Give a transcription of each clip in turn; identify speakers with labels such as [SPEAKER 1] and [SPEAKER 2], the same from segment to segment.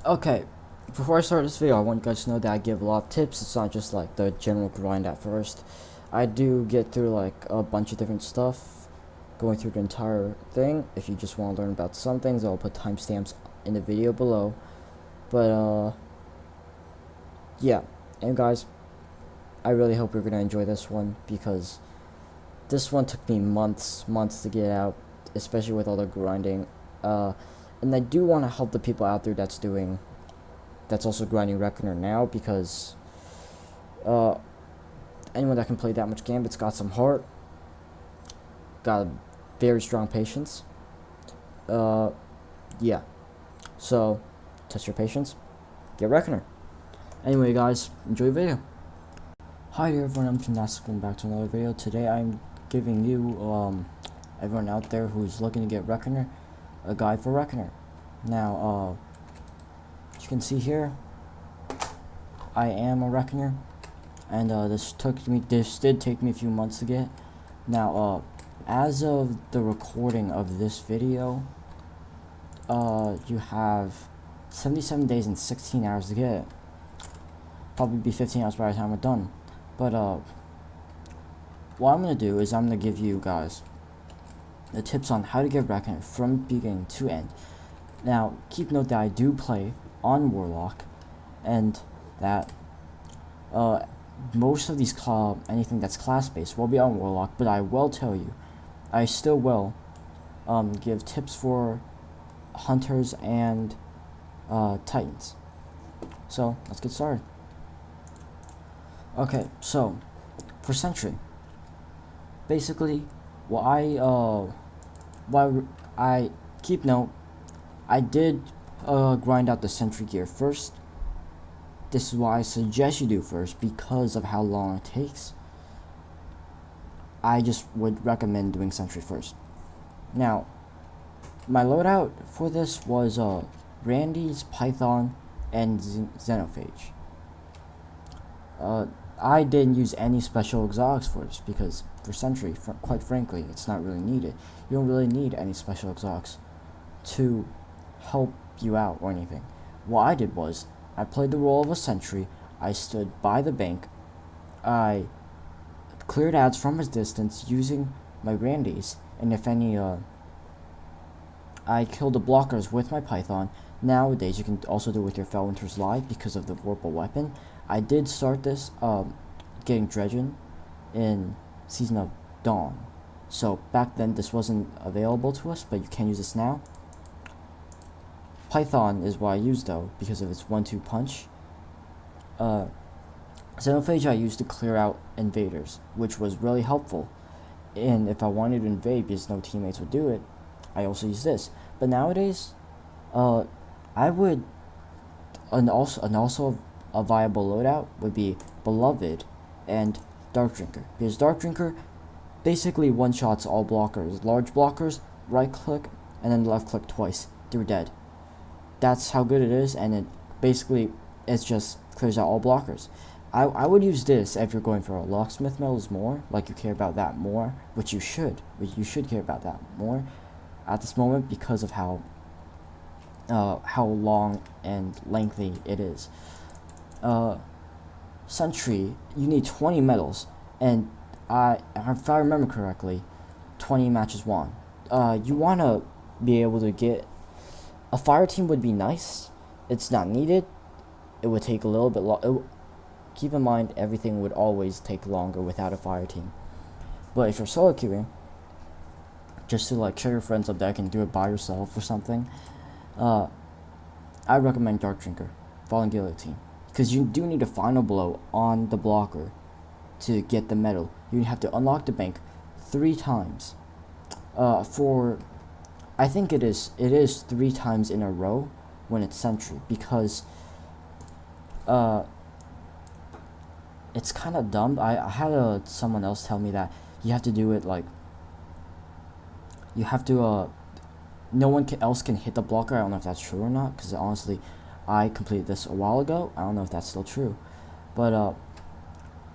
[SPEAKER 1] Okay, before I start this video, I want you guys to know that I give a lot of tips. It's not just like the general grind at first. I do get through like a bunch of different stuff, going through the entire thing. If you just want to learn about some things, I'll put timestamps in the video below. But yeah, and guys, I really hope you're gonna enjoy this one because this one took me months to get out, especially with all the grinding. And I do want to help the people out there that's also grinding Reckoner now, because anyone that can play that much Gambit's got some heart, got a very strong patience. Yeah. So, test your patience, get Reckoner. Anyway, guys, enjoy the video. Hi there, everyone. I'm Gymnastics. Welcome back to another video. Today, I'm giving you, everyone out there who's looking to get Reckoner, a guide for Reckoner. Now, as you can see here, I am a Reckoner, and this did take me a few months to get. Now, as of the recording of this video, you have 77 days and 16 hours to get it. Probably be 15 hours by the time we're done. But what I'm gonna do is I'm gonna give you guys the tips on how to get Reckoner from beginning to end. Now, keep note that I do play on Warlock, and that most of these anything that's class based will be on Warlock. But I will tell you, I still will give tips for Hunters and Titans. So let's get started. Okay, so for Sentry, basically, I keep note, I did grind out the Sentry gear first. This is why I suggest you do first, because of how long it takes. I just would recommend doing Sentry first. Now, my loadout for this was Randy's, Python, and Xenophage. I didn't use any special exotics for this, because for Sentry, quite frankly, it's not really needed. You don't really need any special exotics to help you out or anything. What I did was, I played the role of a Sentry. I stood by the bank. I cleared ads from a distance using my Randys, and if any, I killed the blockers with my Python. Nowadays, you can also do it with your Felwinter's Lie because of the Vorpal weapon. I did start this getting Dredgen in Season of Dawn. So back then this wasn't available to us, but you can use this now. Python is what I use though, because of its 1-2 punch. Xenophage I used to clear out invaders, which was really helpful. And if I wanted to invade because no teammates would do it, I also use this. But nowadays, I would, and also a viable loadout would be Beloved and Dark Drinker, because Dark Drinker basically one-shots all blockers. Large blockers, right click, and then left click twice. They're dead. That's how good it is, and it just clears out all blockers. I would use this if you're going for a Locksmith medals more, like you care about that more, which you should care about that more at this moment because of how long and lengthy it is. Sentry, you need 20 medals, and if I remember correctly, 20 matches won. You want to be able to get a fire team would be nice. It's not needed. It would take a little bit long. Keep in mind, everything would always take longer without a fire team. But if you're solo queuing, just to like show your friends up that can do it by yourself or something, I recommend Dark Drinker, Falling Guillotine, because you do need a final blow on the blocker to get the medal. You have to unlock the bank 3 times. I think it is 3 times in a row when it's Sentry, because it's kind of dumb. I had someone else tell me that you have to do it like, you have to no one else can hit the blocker. I don't know if that's true or not, because honestly, I completed this a while ago. I don't know if that's still true, but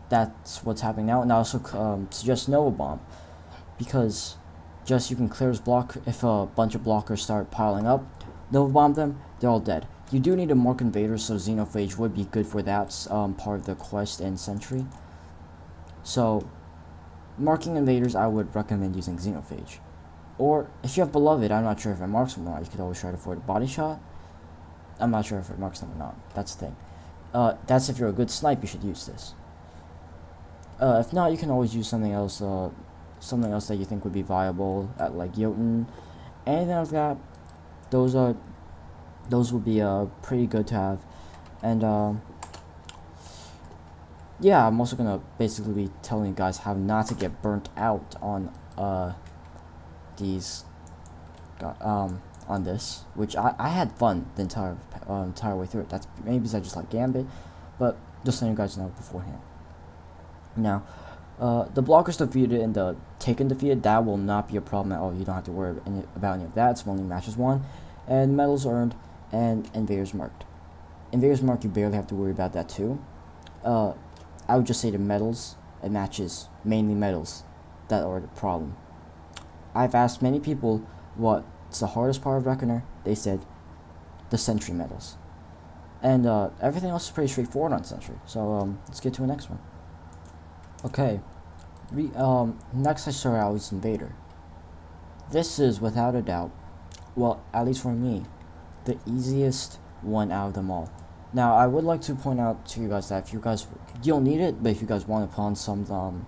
[SPEAKER 1] that's what's happening now. And I also suggest Nova Bomb, because just you can clear his block. If a bunch of blockers start piling up, Nova Bomb them, they're all dead. You do need to mark invaders, so Xenophage would be good for that part of the quest and Sentry. So, marking invaders, I would recommend using Xenophage. Or, if you have Beloved, I'm not sure if it marks them or not. You could always try to avoid a body shot. I'm not sure if it marks them or not. That's the thing. That's if you're a good snipe, you should use this. If not, you can always use something else that you think would be viable, at like Jotun, anything like that. Those would be pretty good to have. And yeah, I'm also gonna basically be telling you guys how not to get burnt out on these on this, which I had fun the entire way through it. That's maybe because I just like Gambit, but just letting you guys know beforehand. Now, the blockers defeated and the taken defeated, that will not be a problem at all. You don't have to worry about any of that. It's only matches won, and medals earned, and invaders marked. Invaders marked, you barely have to worry about that too. I would just say the medals and matches, mainly medals, that are the problem. I've asked many people what's the hardest part of Reckoner. They said the Sentry medals. And everything else is pretty straightforward on Sentry. So let's get to the next one. Okay, next I start out with Invader. This is without a doubt, well, at least for me, the easiest one out of them all. Now, I would like to point out to you guys that if you guys, you don't need it, but if you guys want to put on some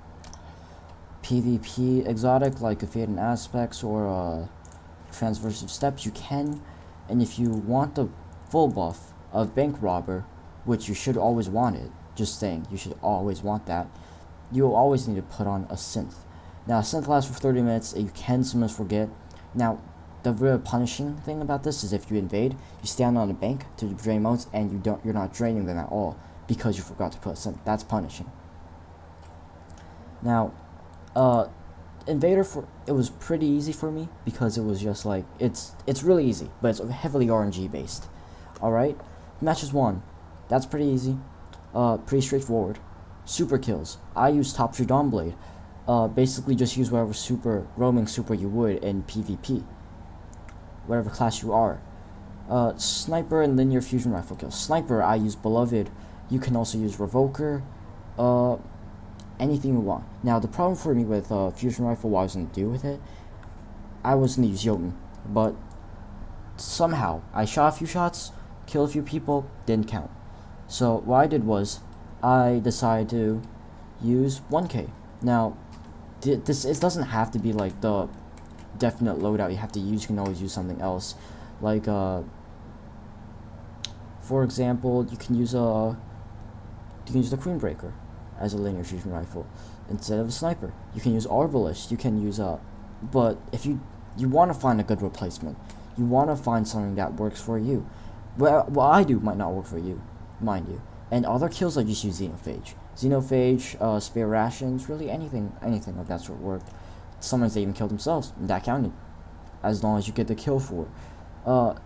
[SPEAKER 1] PvP exotic like Evading Aspects or Transversive Steps, you can. And if you want the full buff of Bank Robber, which you should always want it, just saying, you should always want that, you'll always need to put on a synth. Now, a synth lasts for 30 minutes, and you can sometimes forget. Now, the real punishing thing about this is if you invade, you stand on a bank to drain motes, and you're not draining them at all because you forgot to put a synth. That's punishing. Now, Invader, it was pretty easy for me because it was just like it's really easy, but it's heavily RNG based. All right, matches won. That's pretty easy, pretty straightforward. Super kills. I use Top 3 Dawnblade. Basically just use whatever roaming super you would in PvP. Whatever class you are. Sniper and linear fusion rifle kills. Sniper, I use Beloved. You can also use Revoker. Anything you want. Now, the problem for me with fusion rifle, what I was going to do with it, I was going to use Jotun. But somehow, I shot a few shots, killed a few people, didn't count. So, what I did was, I decided to use 1K. Now, it doesn't have to be like the definite loadout you have to use. You can always use something else. Like, for example, you can use the Queenbreaker as a linear fusion rifle instead of a sniper. You can use Arbalist. You can use but if you want to find a good replacement, you want to find something that works for you. Well, what I do might not work for you, mind you. And other kills, I just use Xenophage. Xenophage, spare rations, really anything of that sort worked. Sometimes they even killed themselves, and that counted. As long as you get the kill for it.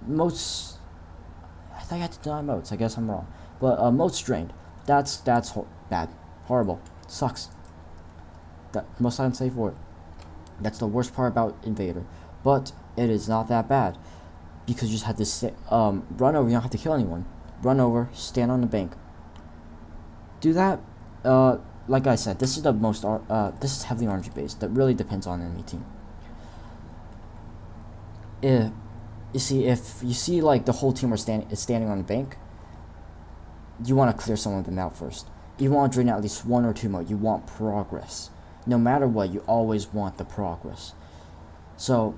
[SPEAKER 1] Motes, I think I had to deny motes, I guess I'm wrong. But motes drained, that's bad. Horrible. Sucks. That most I can say for it. That's the worst part about Invader. But it is not that bad. Because you just have to run over, you don't have to kill anyone. Run over, stand on the bank. Do that. Like I said, this is the most this is heavily RNG based. That really depends on enemy team. If you see like the whole team is standing on the bank, you want to clear some of them out first. You want to drain out at least 1 or 2 more. You want progress. No matter what, you always want the progress. So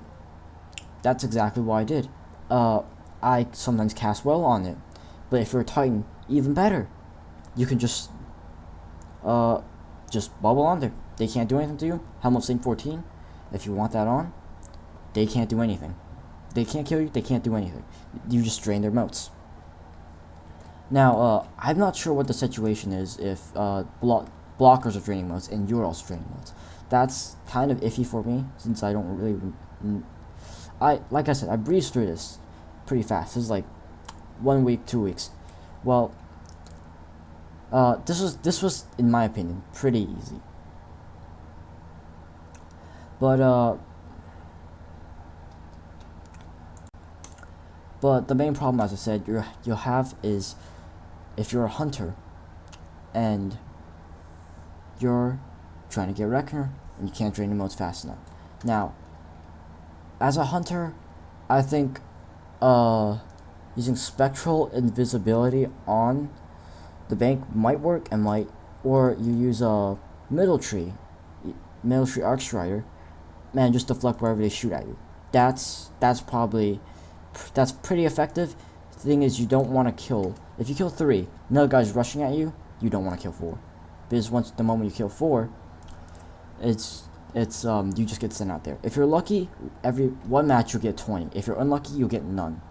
[SPEAKER 1] that's exactly what I did. I sometimes cast well on it, but if you're a Titan, even better. You can just bubble on there. They can't do anything to you. Helm of Saint 14, if you want that on, they can't do anything. They can't kill you, they can't do anything. You just drain their motes. Now, I'm not sure what the situation is if blockers are draining motes and you're also draining motes. That's kind of iffy for me, since I don't really... like I said, I breezed through this pretty fast. This is like 1 week, 2 weeks. Well, this was, in my opinion, pretty easy. But, But the main problem, as I said, you'll have is if you're a hunter and you're trying to get Reckoner and you can't drain emotes fast enough. Now, as a hunter, I think using spectral invisibility on the bank might work, and might, or you use a middle tree arc strider, man, just deflect wherever they shoot at you. That's pretty effective. The thing is, you don't want to kill. If you kill 3, another guy's rushing at you. You don't want to kill 4, because the moment you kill 4, it's you just get sent out there. If you're lucky, every one match you'll get 20. If you're unlucky, you'll get none.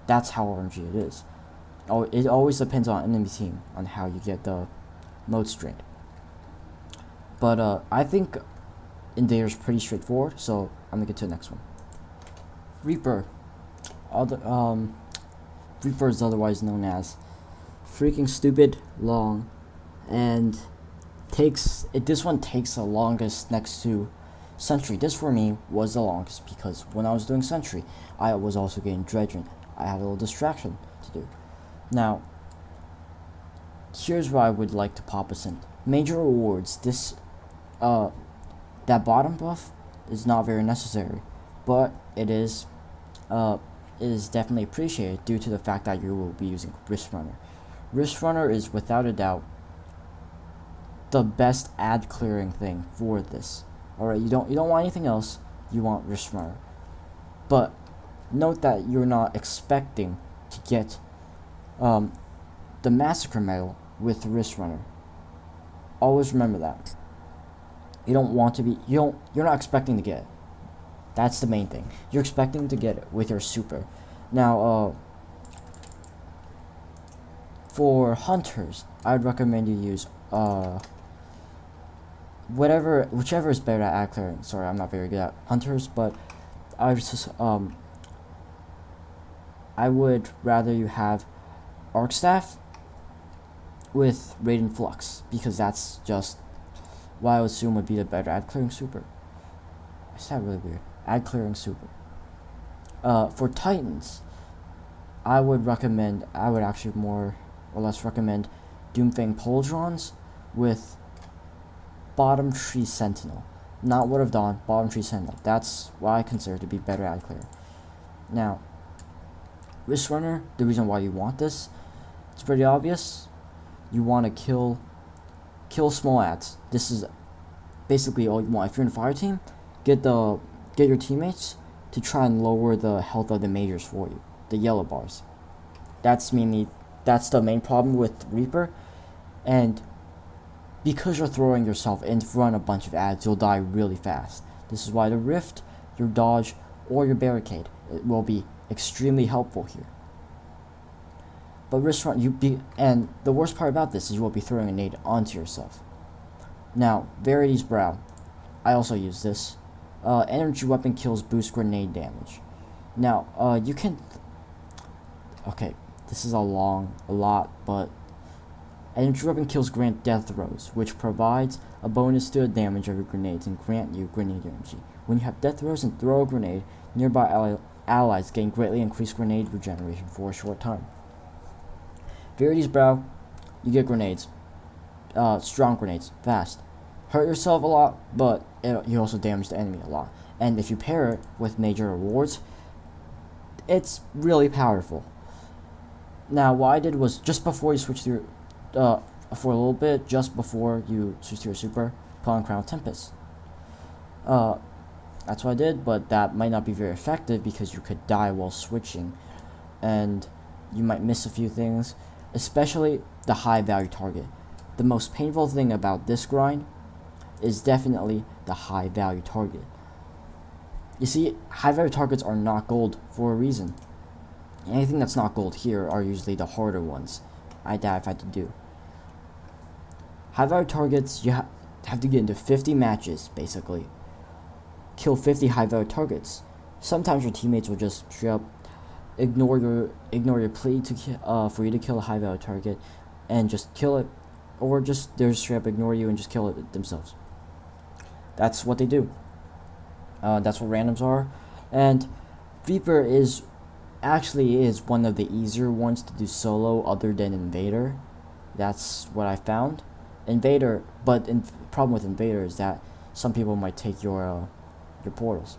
[SPEAKER 1] That's how RNG it is. Oh, it always depends on enemy team on how you get the mode strained. But I think Invader's pretty straightforward, so I'm gonna get to the next one. Reaper. Reaper is otherwise known as freaking stupid long, and this one takes the longest next to Sentry. This for me was the longest because when I was doing Sentry, I was also getting dredging. I had a little distraction to do. Now, here's where I would like to pop us in. Major rewards. This, that bottom buff is not very necessary, but it is definitely appreciated due to the fact that you will be using Wrist Runner. Wrist Runner is without a doubt the best ad clearing thing for this. Alright, you don't want anything else, you want Wrist Runner. But note that you're not expecting to get the Massacre medal with Wrist Runner. Always remember that. You're not expecting to get it. That's the main thing. You're expecting to get it with your super. Now, for hunters, I'd recommend you use whichever is better at ad clearing. Sorry, I'm not very good at hunters, but I would rather you have Arc Staff with Radiant Flux, because that's just what I would assume would be the better ad clearing super. I said really weird. Ad clearing super. For Titans, I would actually more or less recommend Doomfang Poldrons with Bottom Tree Sentinel. Not Word of Dawn, Bottom Tree Sentinel. That's what I consider to be better ad clear. Now, Wrist Runner, the reason why you want this, it's pretty obvious. You want to kill small ads. This is basically all you want. If you're in a fire team, get your teammates to try and lower the health of the majors for you, the yellow bars. That's the main problem with Reaper, and because you're throwing yourself in front of a bunch of ads, you'll die really fast. This is why the Rift, your dodge, or your barricade, it will be extremely helpful here. But Wrist Run, and the worst part about this is you will be throwing a nade onto yourself. Now, Verity's Brow, I also use this. Energy weapon kills boost grenade damage. Now, you can. Okay, this is a lot, but energy weapon kills grant death throws, which provides a bonus to the damage of your grenades and grant you grenade energy. When you have death throws and throw a grenade, nearby allies gain greatly increased grenade regeneration for a short time. Verity's Brow, you get grenades, strong grenades, fast. Hurt yourself a lot, but you also damage the enemy a lot. And if you pair it with major rewards, it's really powerful. Now, what I did was just before you switch to your, for a little bit, just before you switch to your super, put on Crown Tempest. That's what I did, but that might not be very effective because you could die while switching, and you might miss a few things, especially the high value target. The most painful thing about this grind is definitely the high value target. You see, high value targets are not gold for a reason. Anything that's not gold here are usually the harder ones I've had to do. High value targets, you have to get into 50 matches, basically. Kill 50 high value targets. Sometimes your teammates will just straight up ignore your plea to for you to kill a high value target and just kill it, or they'll just straight up ignore you and just kill it themselves. That's what they do. That's what randoms are, and Reaper is actually is one of the easier ones to do solo other than Invader. That's what I found. Invader, but the problem with Invader is that some people might take your portals.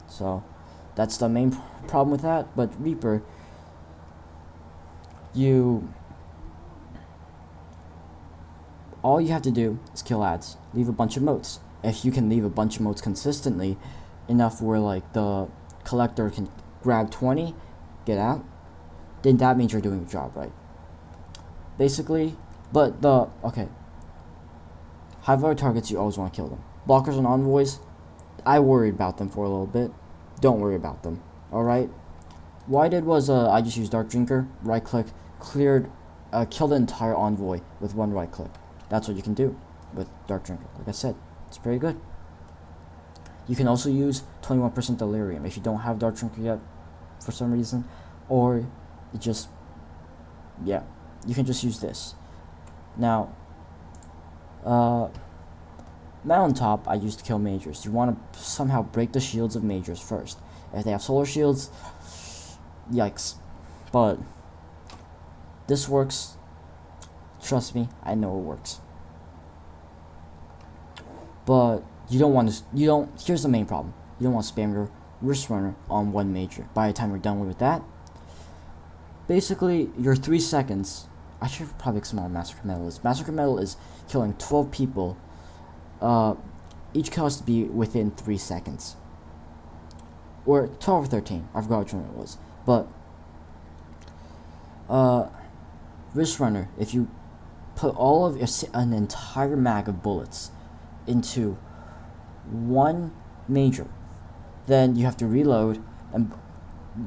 [SPEAKER 1] So that's the main problem with that. But Reaper, all you have to do is kill ads, leave a bunch of motes. If you can leave a bunch of motes consistently enough where like the collector can grab 20, get out, then that means you're doing your job right. Basically, but okay. High value targets, you always want to kill them. Blockers and envoys, I worried about them for a little bit. Don't worry about them. Alright? What I did was I just used Dark Drinker, right click, killed the entire envoy with one right click. That's what you can do with Dark Drinker. Like I said, it's pretty good. You can also use 21% Delirium if you don't have Dark Drinker yet for some reason, or it just, yeah, you can just use this. Now, Mountaintop I used to kill Majors. You want to somehow break the shields of Majors first. If they have solar shields, yikes. But this works. Trust me, I know it works. But you don't want to, here's the main problem. You don't want to spam your Wrist Runner on one Major. By the time you're done with that, basically your 3 seconds, I should probably explain what Massacre Medal is. Massacre Medal is killing 12 people. Each kill has to be within 3 seconds. Or 12 or 13, I forgot which one it was. But Wrist Runner, if you put all of an entire mag of bullets into one Major, then you have to reload,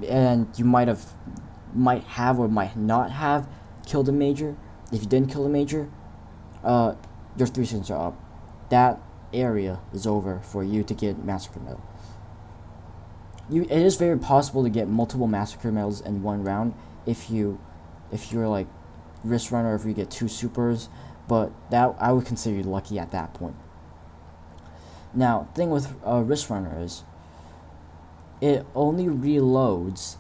[SPEAKER 1] and you might have or might not have killed a Major. If you didn't kill a Major, your 3 seconds are up. That area is over for you to get Massacre Medal. It is very possible to get multiple Massacre Medals in one round if you're like Wrist Runner, if you get 2 supers, but that I would consider you lucky at that point. Now, thing with Wrist Runner is it only reloads.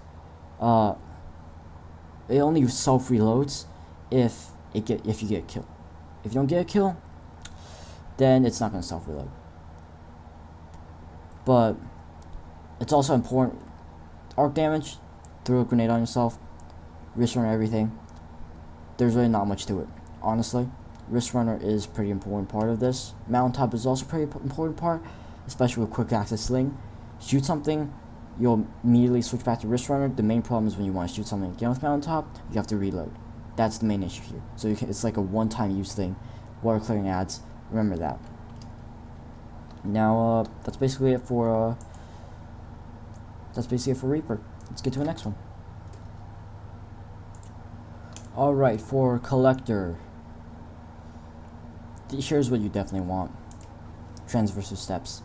[SPEAKER 1] It only self reloads if you get a kill. If you don't get a kill, then it's not going to self reload. But it's also important. Arc damage, throw a grenade on yourself, Wrist Runner, everything. There's really not much to it, honestly. Wrist Runner is a pretty important part of this. Mountaintop is also a pretty important part, especially with quick access sling. Shoot something, you'll immediately switch back to Wrist Runner. The main problem is when you want to shoot something again with Mountaintop, you have to reload. That's the main issue here. So it's like a one-time use thing. Water clearing ads, remember that. Now, that's basically it for Reaper. Let's get to the next one. Alright, for Collector, here's what you definitely want. Transversal steps.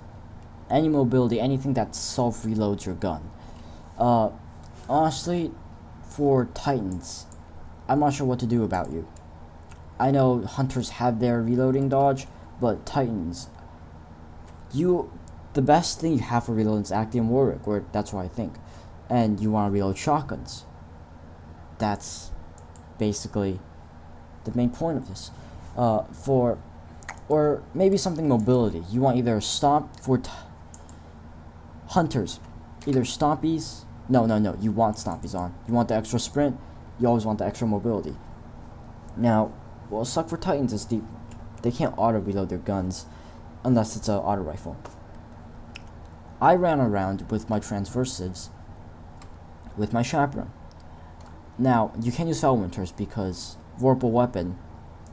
[SPEAKER 1] Any mobility, anything that self-reloads your gun. Honestly, for Titans, I'm not sure what to do about you. I know Hunters have their reloading dodge, but Titans, the best thing you have for reloading is Actium Warwick, or that's what I think. And you want to reload shotguns. That's basically the main point of this. Or maybe something mobility. You want either a stomp for Hunters, either stompies. No, you want stompies on. You want the extra sprint. You always want the extra mobility. Now, what will suck for Titans is they can't auto reload their guns unless it's an auto rifle. I ran around with my transversives with my chaperone. Now, you can use Felwinters because Vorpal Weapon,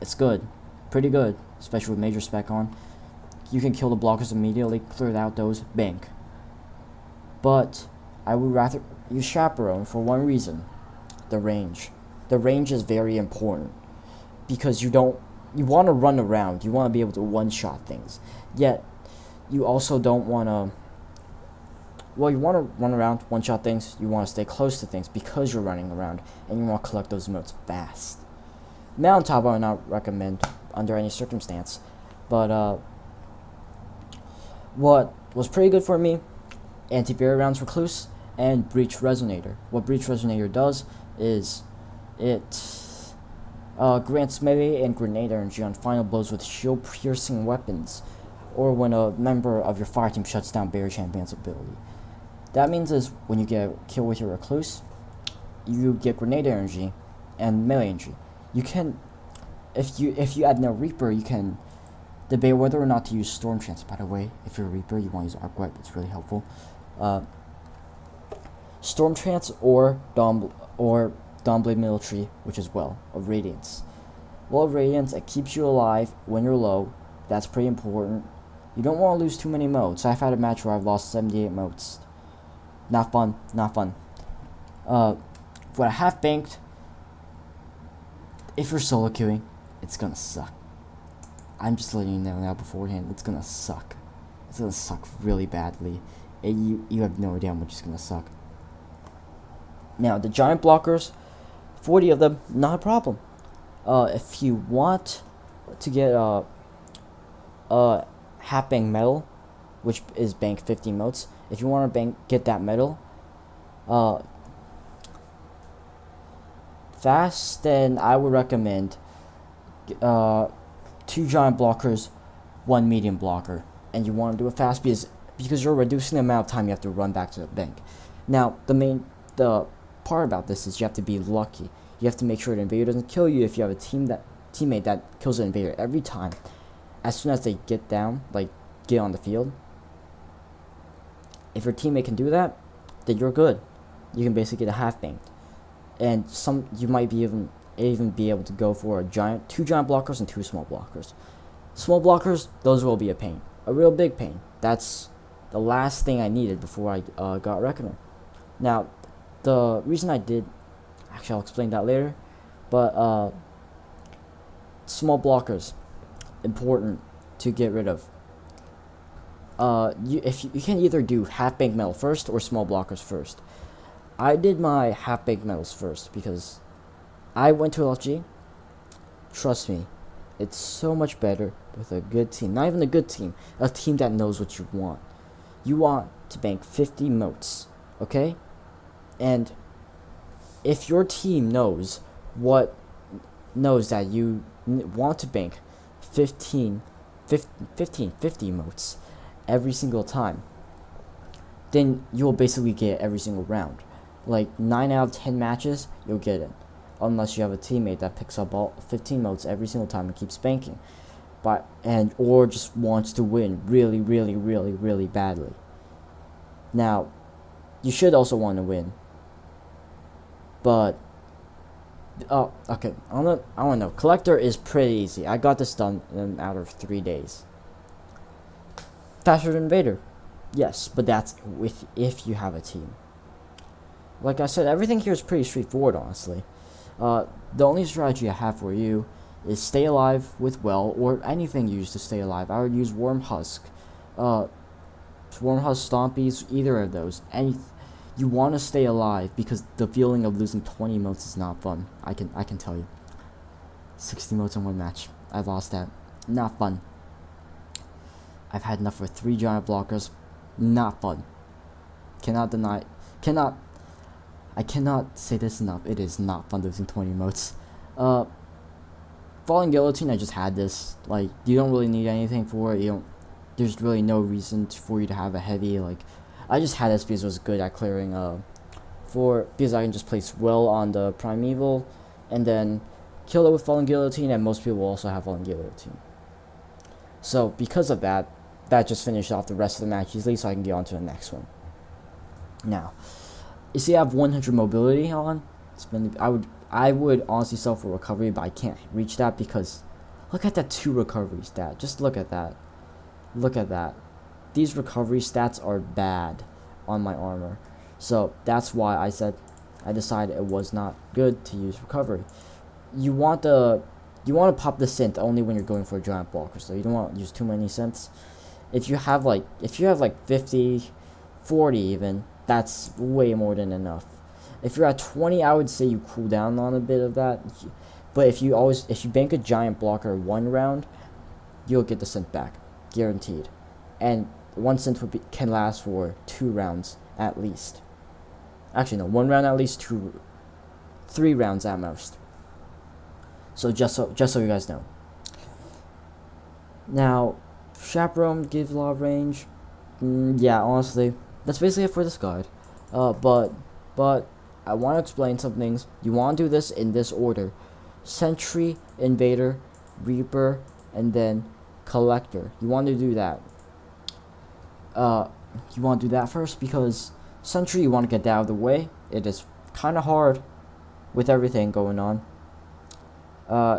[SPEAKER 1] it's good, pretty good, especially with Major Spec on. You can kill the blockers immediately, clear out those, bank. But I would rather use Chaperone for one reason: the range. The range is very important because you want to run around, you want to be able to one-shot things, yet you also don't want to. Well, you want to run around, one-shot things, you want to stay close to things because you're running around, and you want to collect those motes fast. Mountaintop I would not recommend under any circumstance, but what was pretty good for me, anti-barrier rounds Recluse, and Breach Resonator. What Breach Resonator does is it grants melee and grenade energy on final blows with shield-piercing weapons, or when a member of your fire team shuts down Barrier Champion's ability. That means is when you get a kill with your Recluse, you get grenade energy and melee energy. You can, if you add no Reaper, you can debate whether or not to use Storm Chance. By the way, if you're a Reaper, you want to use Arc Wipe. It's really helpful. Storm Chance or Dawnblade Military, which is Well of Radiance. Well of Radiance, it keeps you alive when you're low. That's pretty important. You don't want to lose too many motes. I've had a match where I've lost 78 motes. Not fun, not fun. When I half banked, if you're solo queuing, it's gonna suck. I'm just letting you know now beforehand, it's gonna suck. It's gonna suck really badly. And you have no idea how much it's gonna suck. Now, the giant blockers, 40 of them, not a problem. If you want to get half bank metal, which is bank 50 motes, if you want to get that metal fast, then I would recommend 2 giant blockers, 1 medium blocker, and you want to do it fast because you're reducing the amount of time you have to run back to the bank. Now, the part about this is you have to be lucky. You have to make sure the invader doesn't kill you if you have a teammate that kills an invader every time. As soon as they get down, like get on the field, if your teammate can do that, then you're good. You can basically get a half banked, and you might be even be able to go for 2 giant blockers and 2 small blockers. Small blockers, those will be a pain, a real big pain. That's the last thing I needed before I got Reckoner. Now, the reason I did, actually I'll explain that later, but small blockers, important to get rid of. You can either do half bank metal first or small blockers first. I did my half bank metals first because I went to LFG. Trust me, it's so much better with a good team. Not even a good team, a team that knows what you want. You want to bank 50 motes, okay? And if your team knows that you want to bank 50 motes every single time, then you'll basically get it every single round. Like 9 out of 10 matches, you'll get it, unless you have a teammate that picks up all 15 motes every single time and keeps banking, or just wants to win really, really, really, really badly. Now, you should also want to win, but okay, I don't know. Collector is pretty easy. I got this done in out of 3 days. Faster than Invader, yes, but that's if you have a team. Like I said, everything here is pretty straightforward, honestly. The only strategy I have for you is stay alive with Well, or anything used to stay alive. I would use Worm Husk, Stompies, either of those. You want to stay alive because the feeling of losing 20 motes is not fun. I can tell you. 60 motes in one match. I lost that. Not fun. I've had enough with 3 giant blockers. Not fun. Cannot deny. I cannot say this enough. It is not fun losing 20 motes. Falling Guillotine, I just had this. Like, you don't really need anything for it. There's really no reason for you to have a heavy, like, I just had this because it was good at clearing, because I can just place Will on the Primeval, and then kill it with Falling Guillotine, and most people will also have Falling Guillotine. So, because of that, that just finished off the rest of the match easily, so I can get on to the next one. Now, you see I have 100 mobility on. I would honestly sell for recovery, but I can't reach that because look at that 2 recovery stat. Just look at that. Look at that. These recovery stats are bad on my armor. So that's why I decided it was not good to use recovery. You want to pop the synth only when you're going for a giant blocker, so you don't want to use too many synths. If you have like 50, 40 even, that's way more than enough. If you're at 20, I would say you cool down on a bit of that. But if you bank a giant blocker 1 round, you'll get the synth back, guaranteed. And 1 synth can last for 2 rounds at least. Actually, no, 1 round at least, 3 rounds at most. So just so you guys know. Now, Chaperone gives a lot of range. Yeah, honestly, that's basically it for this guide. But I want to explain some things. You want to do this in this order: Sentry, Invader, Reaper, and then Collector. You want to do that. You want to do that first because Sentry, you want to get that out of the way. It is kind of hard with everything going on.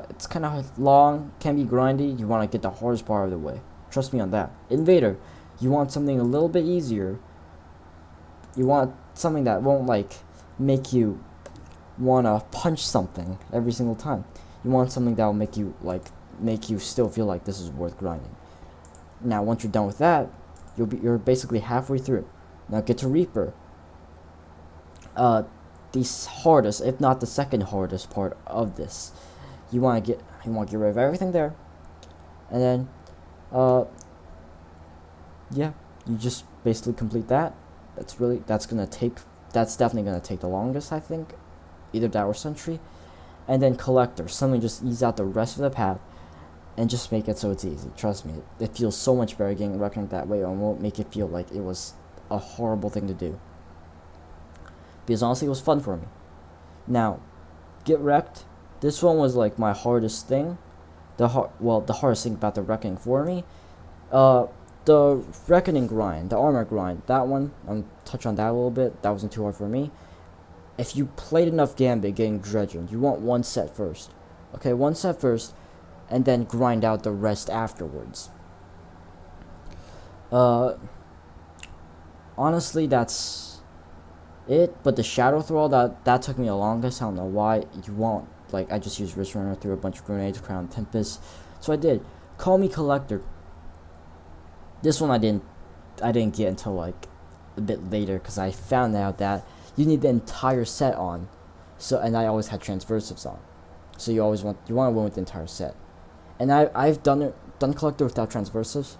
[SPEAKER 1] It's kind of long, can be grindy. You want to get the hardest part of the way. Trust me on that. Invader, you want something a little bit easier. You want something that won't like make you want to punch something every single time. You want something that will make you still feel like this is worth grinding. Now, once you're done with that, you're basically halfway through. Now get to Reaper. The hardest, if not the second hardest part of this. You want to get rid of everything there, and then yeah, you just basically complete that. That's definitely gonna take the longest, I think. Either that or Sentry. And then Collector, something just ease out the rest of the path and just make it so it's easy. Trust me, it feels so much better getting Reckoning that way, and won't make it feel like it was a horrible thing to do. Because honestly, it was fun for me. Now, Get Wrecked. This one was like my hardest thing. The hardest thing about the Reckoning for me. The Reckoning grind, the armor grind, that one, I'll touch on that a little bit. That wasn't too hard for me. If you played enough Gambit getting Dredger, you want 1 set first. Okay, 1 set first, and then grind out the rest afterwards. Honestly, that's it. But the Shadow Thrall, that took me the longest. I don't know why. You want, like, I just used Wrist Runner, threw a bunch of grenades, Crown Tempest. So I did. Call Me Collector. This one I didn't get until like a bit later, because I found out that you need the entire set on. So, and I always had Transversives on. So you want to win with the entire set. And I've done Collector without Transversives.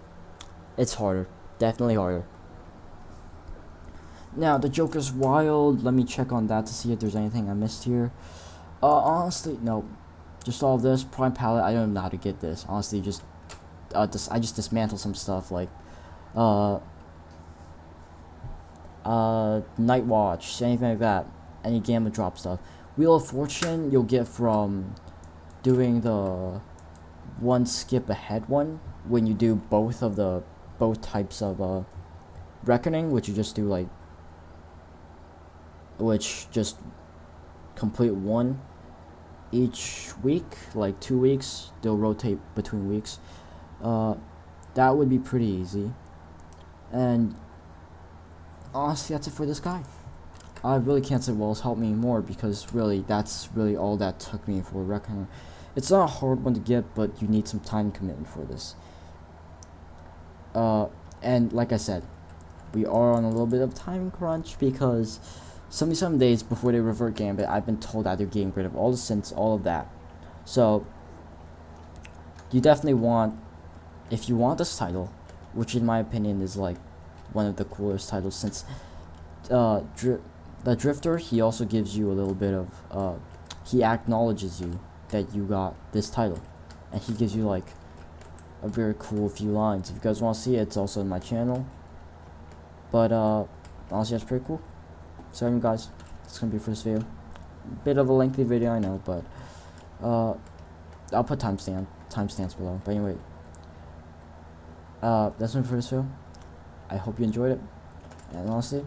[SPEAKER 1] It's harder. Definitely harder. Now, the Joker's Wild. Let me check on that to see if there's anything I missed here. Honestly, no. Just all of this. Prime Palette, I don't know how to get this. Honestly, I just dismantle some stuff like Night Watch, anything like that. Any Gamma Drop stuff. Wheel of Fortune, you'll get from doing the 1 skip ahead one when you do both types of Reckoning, which you just do like, which just complete 1 each week, like 2 weeks. They'll rotate between weeks. That would be pretty easy. And honestly, that's it for this guy. I really can't say Wells helped me more, because really that's really all that took me for Reckoner. It's not a hard one to get, but you need some time commitment for this. And like I said, we are on a little bit of time crunch, because 77 days before they revert Gambit, I've been told that they're getting rid of all the synths, all of that. So you definitely want, if you want this title, which in my opinion is like one of the coolest titles, since the Drifter, he also gives you a little bit of he acknowledges you that you got this title, and he gives you like a very cool few lines. If you guys want to see it, it's also in my channel. But honestly, that's pretty cool. So anyway, guys, that's gonna be for this video. Bit of a lengthy video, I know, but I'll put timestamps below. But anyway, that's it for this video. I hope you enjoyed it, and honestly,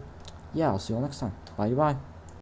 [SPEAKER 1] yeah, I'll see you all next time. Bye bye.